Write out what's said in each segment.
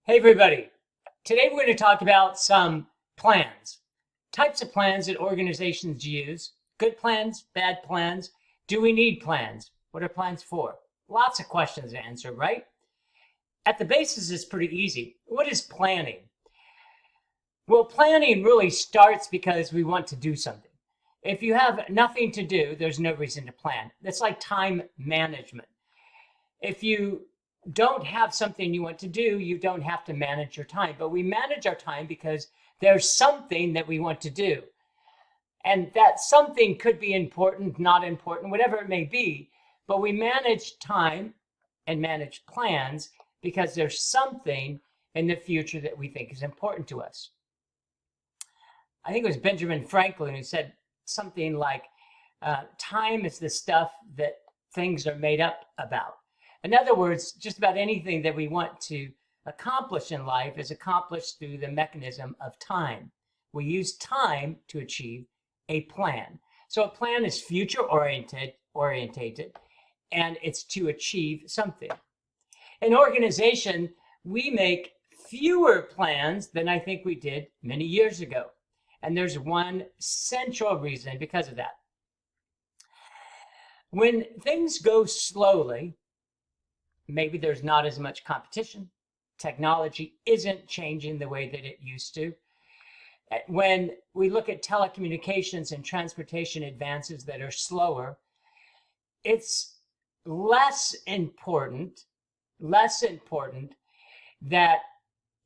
Hey everybody, today we're going to talk about some plans, types of plans that organizations use, good plans, bad plans. Do we need plans? What are plans for? Lots of questions to answer, right? At the basis, it's pretty easy. What is planning? Well, planning really starts because we want to do something. If you have nothing to do, there's no reason to plan. It's like time management. If you don't have something you want to do, you don't have to manage your time. But we manage our time because there's something that we want to do. And that something could be important, not important, whatever it may be. But we manage time and manage plans because there's something in the future that we think is important to us. I think it was Benjamin Franklin who said something like, time is the stuff that things are made up about. In other words, just about anything that we want to accomplish in life is accomplished through the mechanism of time. We use time to achieve a plan. So a plan is future orientated, and it's to achieve something. In organization, we make fewer plans than I think we did many years ago. And there's one central reason because of that. When things go slowly, maybe there's not as much competition. Technology isn't changing the way that it used to. When we look at telecommunications and transportation advances that are slower, it's less important that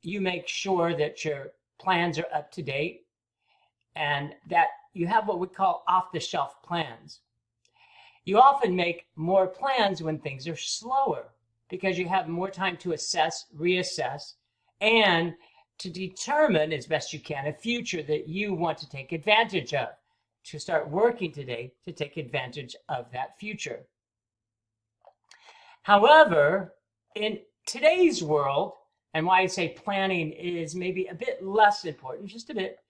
you make sure that your plans are up to date and that you have what we call off-the-shelf plans. You often make more plans when things are slower because you have more time to assess, reassess, and to determine as best you can a future that you want to take advantage of, to start working today to take advantage of that future. However, in today's world, and why I say planning is maybe a bit less important, just a bit,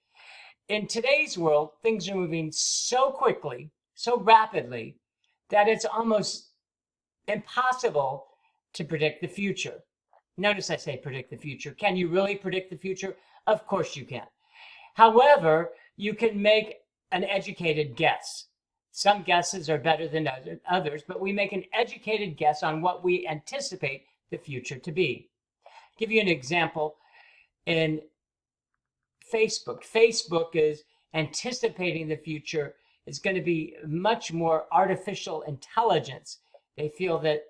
in today's world, things are moving so quickly, so rapidly, that it's almost impossible to predict the future. Notice I say predict the future. Can you really predict the future? Of course you can. However, you can make an educated guess. Some guesses are better than others, but we make an educated guess on what we anticipate the future to be. I'll give you an example. In Facebook is anticipating the future is going to be much more artificial intelligence. They feel that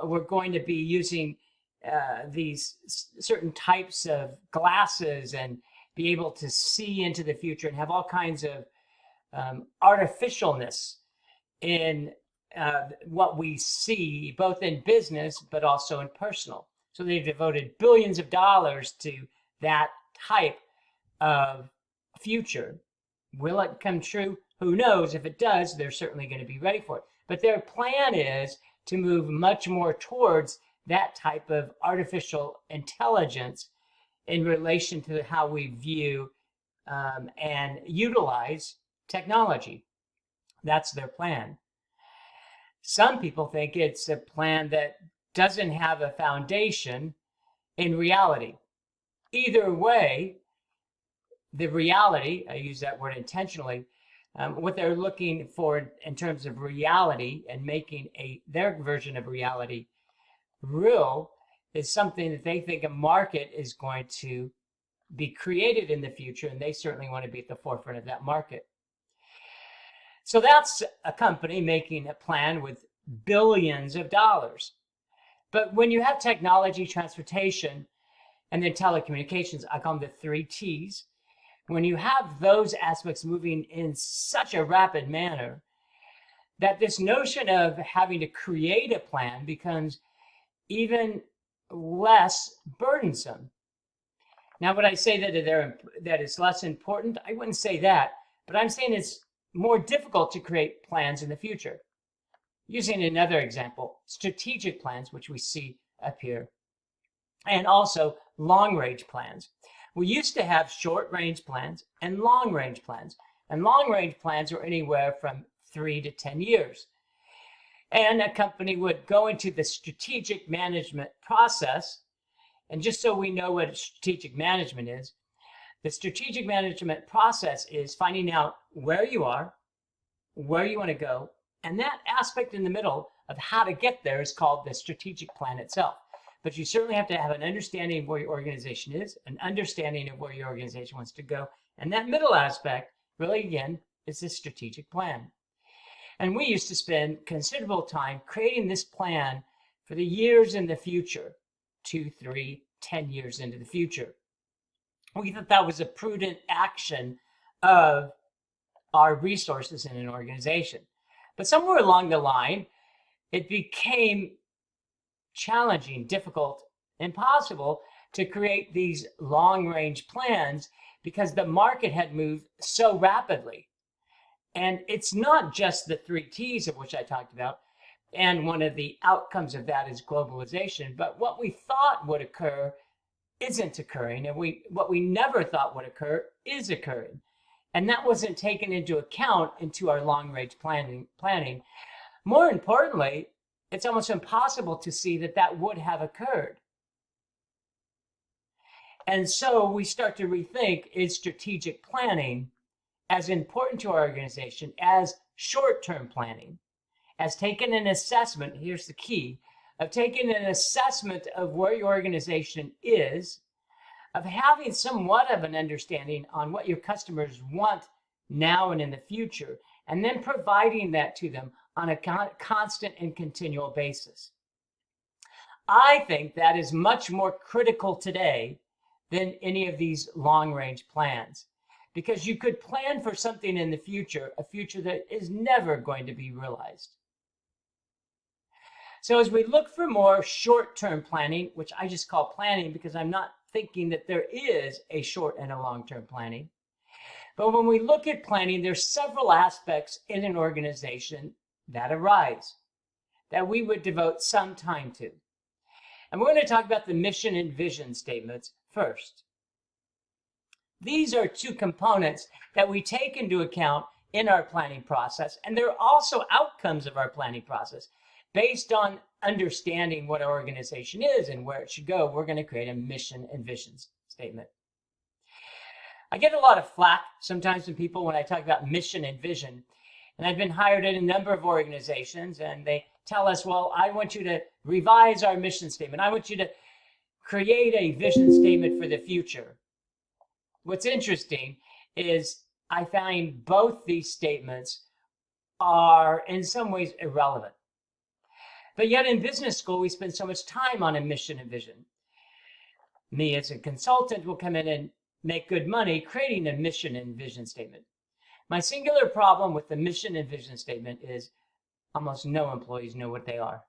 we're going to be using these certain types of glasses and be able to see into the future and have all kinds of artificialness in what we see, both in business but also in personal. So they've devoted billions of dollars to that type of future. Will it come true? Who knows? If it does, they're certainly going to be ready for it. But their plan is to move much more towards that type of artificial intelligence in relation to how we view and utilize technology. That's their plan. Some people think it's a plan that doesn't have a foundation in reality. Either way, the reality, I use that word intentionally, what they're looking for in terms of reality and making their version of reality real is something that they think a market is going to be created in the future, and they certainly want to be at the forefront of that market. So that's a company making a plan with billions of dollars. But when you have technology, transportation, and then telecommunications, I call them the 3 T's. When you have those aspects moving in such a rapid manner, that this notion of having to create a plan becomes even less burdensome. Now, would I say that it's less important? I wouldn't say that, but I'm saying it's more difficult to create plans in the future. Using another example, strategic plans, which we see up here, and also long-range plans. We used to have short-range plans and long-range plans. And long-range plans were anywhere from 3 to 10 years. And a company would go into the strategic management process And just so we know what strategic management is, the strategic management process is finding out where you are, where you want to go, and that aspect in the middle of how to get there is called the strategic plan itself. But you certainly have to have an understanding of where your organization is, an understanding of where your organization wants to go, and that middle aspect, really, again, is the strategic plan. And we used to spend considerable time creating this plan for the years in the future, 2, 3, 10 years into the future. We thought that was a prudent action of our resources in an organization. But somewhere along the line, it became challenging, difficult, impossible to create these long-range plans because the market had moved so rapidly. And it's not just the 3 T's of which I talked about, and one of the outcomes of that is globalization, but what we thought would occur isn't occurring, and what we never thought would occur is occurring. And that wasn't taken into account into our long-range planning. More importantly, it's almost impossible to see that that would have occurred. And so we start to rethink, is strategic planning as important to our organization as short-term planning, as taking an assessment, here's the key, of taking an assessment of where your organization is, of having somewhat of an understanding on what your customers want now and in the future, and then providing that to them on a constant and continual basis. I think that is much more critical today than any of these long-range plans, because you could plan for something in the future, a future that is never going to be realized. So as we look for more short-term planning, which I just call planning because I'm not thinking that there is a short and a long-term planning. But when we look at planning, there's several aspects in an organization that arise that we would devote some time to. And we're going to talk about the mission and vision statements first. These are 2 components that we take into account in our planning process, and they're also outcomes of our planning process. Based on understanding what our organization is and where it should go, we're going to create a mission and vision statement. I get a lot of flack sometimes from people when I talk about mission and vision. And I've been hired at a number of organizations, and they tell us, well, I want you to revise our mission statement. I want you to create a vision statement for the future. What's interesting is I find both these statements are in some ways irrelevant. But yet in business school, we spend so much time on a mission and vision. Me as a consultant will come in and make good money creating a mission and vision statement. My singular problem with the mission and vision statement is almost no employees know what they are.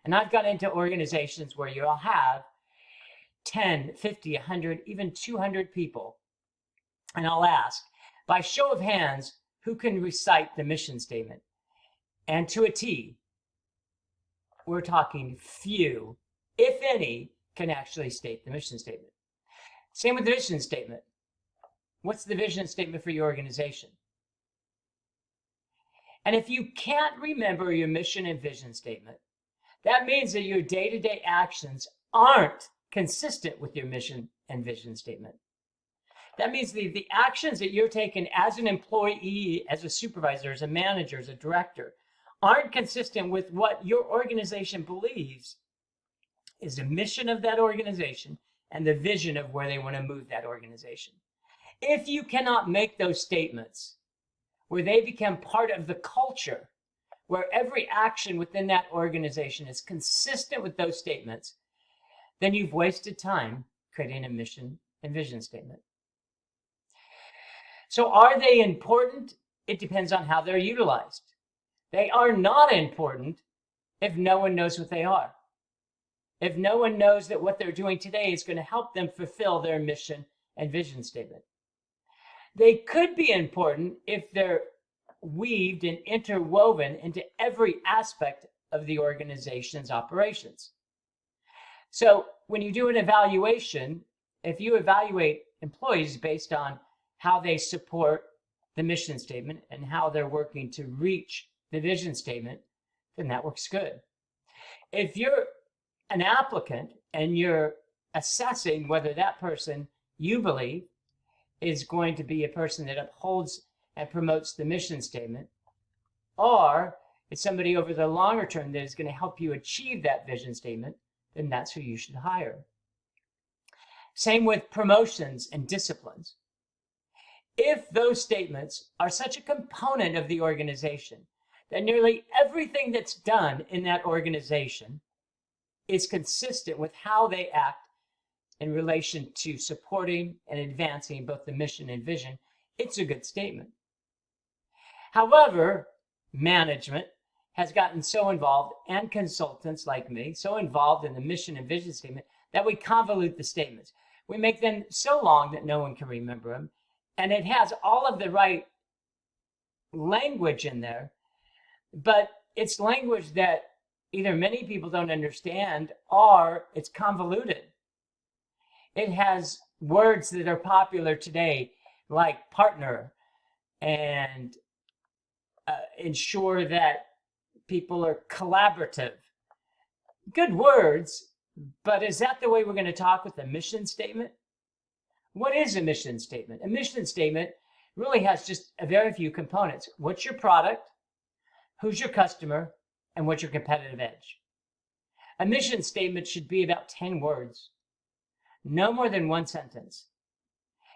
And I've got into organizations where you'll have 10, 50, 100, even 200 people. And I'll ask, by show of hands, who can recite the mission statement? And to a T, we're talking few, if any, can actually state the mission statement. Same with the vision statement. What's the vision statement for your organization? And if you can't remember your mission and vision statement, that means that your day-to-day actions aren't consistent with your mission and vision statement. That means the actions that you're taking as an employee, as a supervisor, as a manager, as a director, aren't consistent with what your organization believes is the mission of that organization and the vision of where they want to move that organization. If you cannot make those statements where they become part of the culture, where every action within that organization is consistent with those statements, then you've wasted time creating a mission and vision statement. So are they important? It depends on how they're utilized. They are not important if no one knows what they are. If no one knows that what they're doing today is going to help them fulfill their mission and vision statement. They could be important if they're weaved and interwoven into every aspect of the organization's operations. So when you do an evaluation, if you evaluate employees based on how they support the mission statement and how they're working to reach the vision statement, then that works good. If you're an applicant and you're assessing whether that person you believe is going to be a person that upholds and promotes the mission statement, or it's somebody over the longer term that is going to help you achieve that vision statement, then that's who you should hire. Same with promotions and disciplines. If those statements are such a component of the organization that nearly everything that's done in that organization is consistent with how they act in relation to supporting and advancing both the mission and vision, it's a good statement. However, management has gotten so involved, and consultants like me, so involved in the mission and vision statement that we convolute the statements. We make them so long that no one can remember them. And it has all of the right language in there, but it's language that either many people don't understand or it's convoluted. It has words that are popular today, like partner and ensure that people are collaborative. Good words, but is that the way we're going to talk with a mission statement? What is a mission statement? A mission statement really has just a very few components. What's your product? Who's your customer? And what's your competitive edge? A mission statement should be about 10 words, no more than one sentence.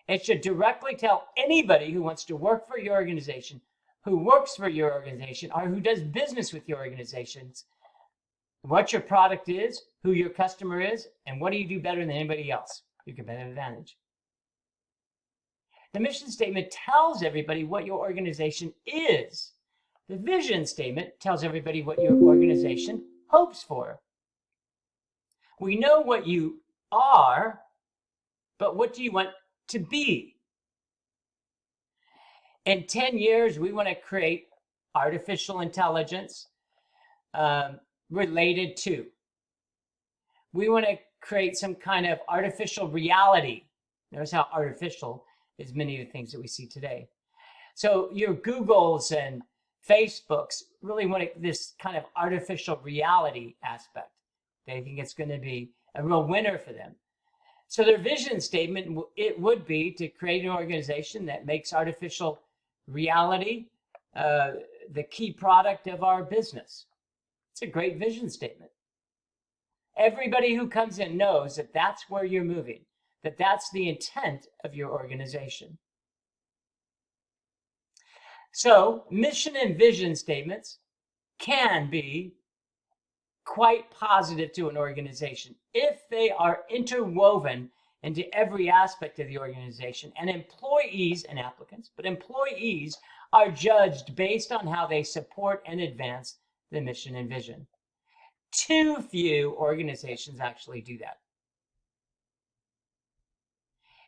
It should directly tell anybody who wants to work for your organization, who works for your organization, or who does business with your organizations, what your product is, who your customer is, and what do you do better than anybody else, your competitive advantage. The mission statement tells everybody what your organization is. The vision statement tells everybody what your organization hopes for. We know what you are, but what do you want to be? In 10 years, we want to create artificial intelligence related to. We want to create some kind of artificial reality. Notice how artificial is many of the things that we see today. So your Googles and Facebooks really want this kind of artificial reality aspect. They think it's going to be a real winner for them. So their vision statement, it would be to create an organization that makes artificial reality the key product of our business. It's a great vision statement. Everybody who comes in knows that that's where you're moving, that that's the intent of your organization. So mission and vision statements can be quite positive to an organization if they are interwoven into every aspect of the organization, and employees and applicants, but employees are judged based on how they support and advance the mission and vision. Too few organizations actually do that.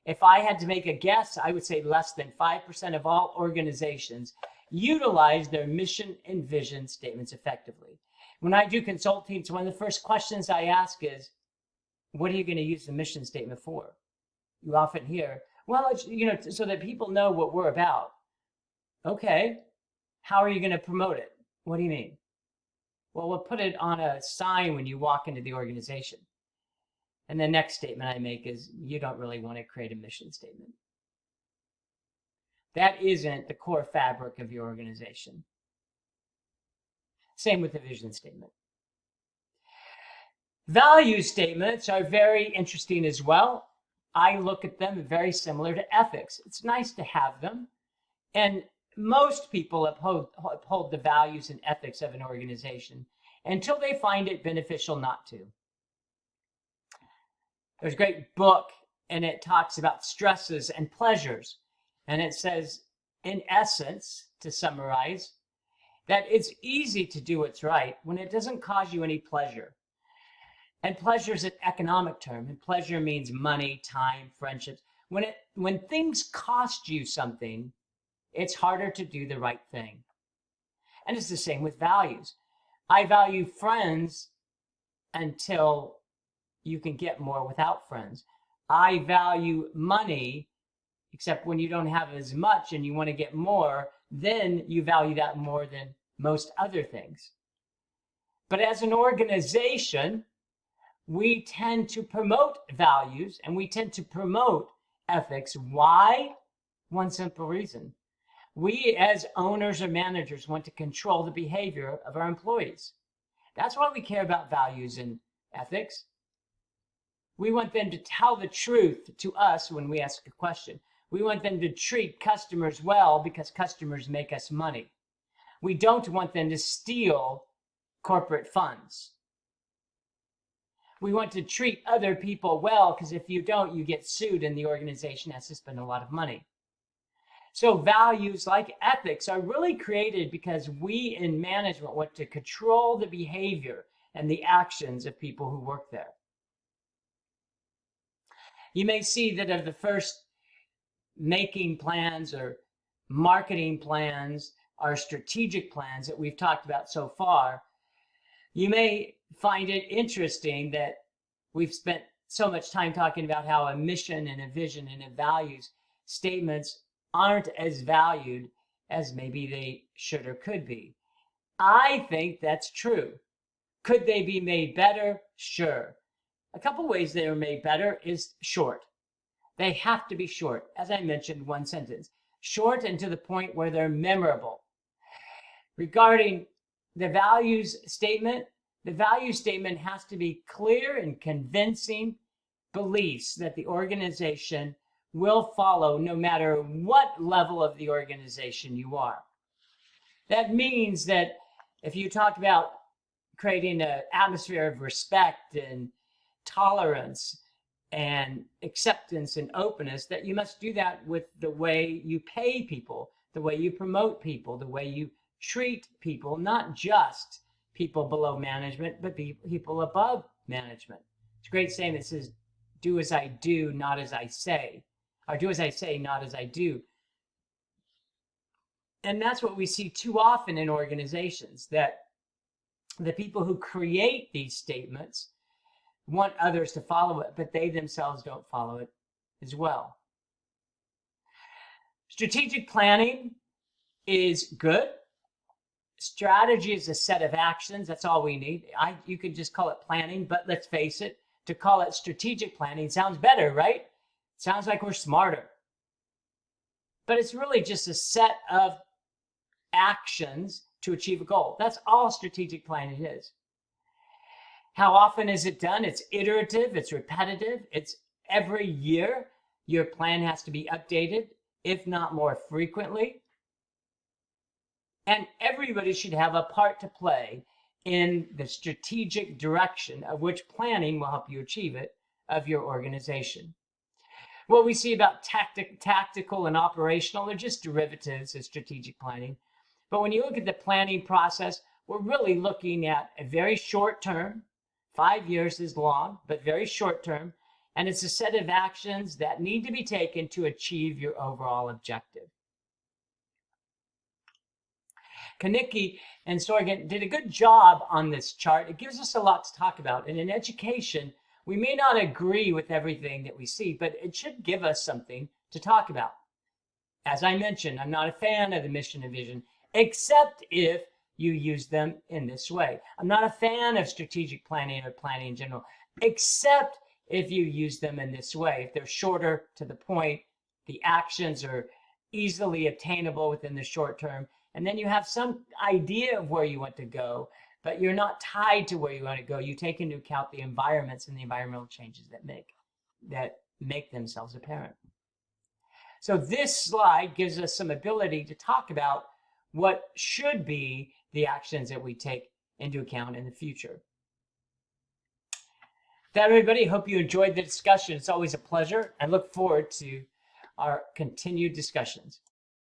If I had to make a guess, I would say less than 5% of all organizations utilize their mission and vision statements effectively. When I do consulting, one of the first questions I ask is, what are you going to use the mission statement for? You often hear, well, it's, so that people know what we're about. Okay, how are you going to promote it? What do you mean? Well, we'll put it on a sign when you walk into the organization. And the next statement I make is, you don't really want to create a mission statement. That isn't the core fabric of your organization. Same with the vision statement. Value statements are very interesting as well. I look at them very similar to ethics. It's nice to have them. And most people uphold the values and ethics of an organization until they find it beneficial not to. There's a great book, and it talks about stresses and pleasures. And it says, in essence, to summarize, that it's easy to do what's right when it doesn't cause you any pleasure. And pleasure is an economic term, and pleasure means money, time, friendships. When things cost you something, it's harder to do the right thing. And it's the same with values. I value friends until you can get more without friends. I value money, except when you don't have as much and you want to get more, then you value that more than most other things. But as an organization, we tend to promote values and we tend to promote ethics. Why? One simple reason. We, as owners or managers, want to control the behavior of our employees. That's why we care about values and ethics. We want them to tell the truth to us when we ask a question. We want them to treat customers well because customers make us money. We don't want them to steal corporate funds. We want to treat other people well because if you don't, you get sued and the organization has to spend a lot of money. So values like ethics are really created because we in management want to control the behavior and the actions of people who work there. You may see that of the first making plans or marketing plans, our strategic plans that we've talked about so far, you may find it interesting that we've spent so much time talking about how a mission and a vision and a values statements aren't as valued as maybe they should or could be. I think that's true. Could they be made better? Sure. A couple ways they are made better is short. They have to be short. As I mentioned, one sentence. Short and to the point where they're memorable. Regarding the value statement has to be clear and convincing beliefs that the organization will follow no matter what level of the organization you are. That means that if you talk about creating an atmosphere of respect and tolerance and acceptance and openness, that you must do that with the way you pay people, the way you promote people, the way you treat people, not just people below management, but people above management. It's a great saying that says, do as I do, not as I say, or do as I say, not as I do. And that's what we see too often in organizations, that the people who create these statements want others to follow it, but they themselves don't follow it as well. Strategic planning is good. Strategy is a set of actions. That's all we need. You could just call it planning, but let's face it, to call it strategic planning sounds better, right? Sounds like we're smarter. But it's really just a set of actions to achieve a goal. That's all strategic planning is. How often is it done? It's iterative, it's repetitive, it's every year. Your plan has to be updated, if not more frequently. And everybody should have a part to play in the strategic direction of which planning will help you achieve it of your organization. What we see about tactical and operational are just derivatives of strategic planning. But when you look at the planning process, we're really looking at a very short term. 5 years is long, but very short term. And it's a set of actions that need to be taken to achieve your overall objective. Kanicki and Sorgen did a good job on this chart. It gives us a lot to talk about. And in education, we may not agree with everything that we see, but it should give us something to talk about. As I mentioned, I'm not a fan of the mission and vision, except if you use them in this way. I'm not a fan of strategic planning or planning in general, except if you use them in this way. If they're shorter to the point, the actions are easily obtainable within the short term, and then you have some idea of where you want to go, but you're not tied to where you want to go. You take into account the environments and the environmental changes that make themselves apparent. So this slide gives us some ability to talk about what should be the actions that we take into account in the future. That, everybody, hope you enjoyed the discussion. It's always a pleasure. I look forward to our continued discussions.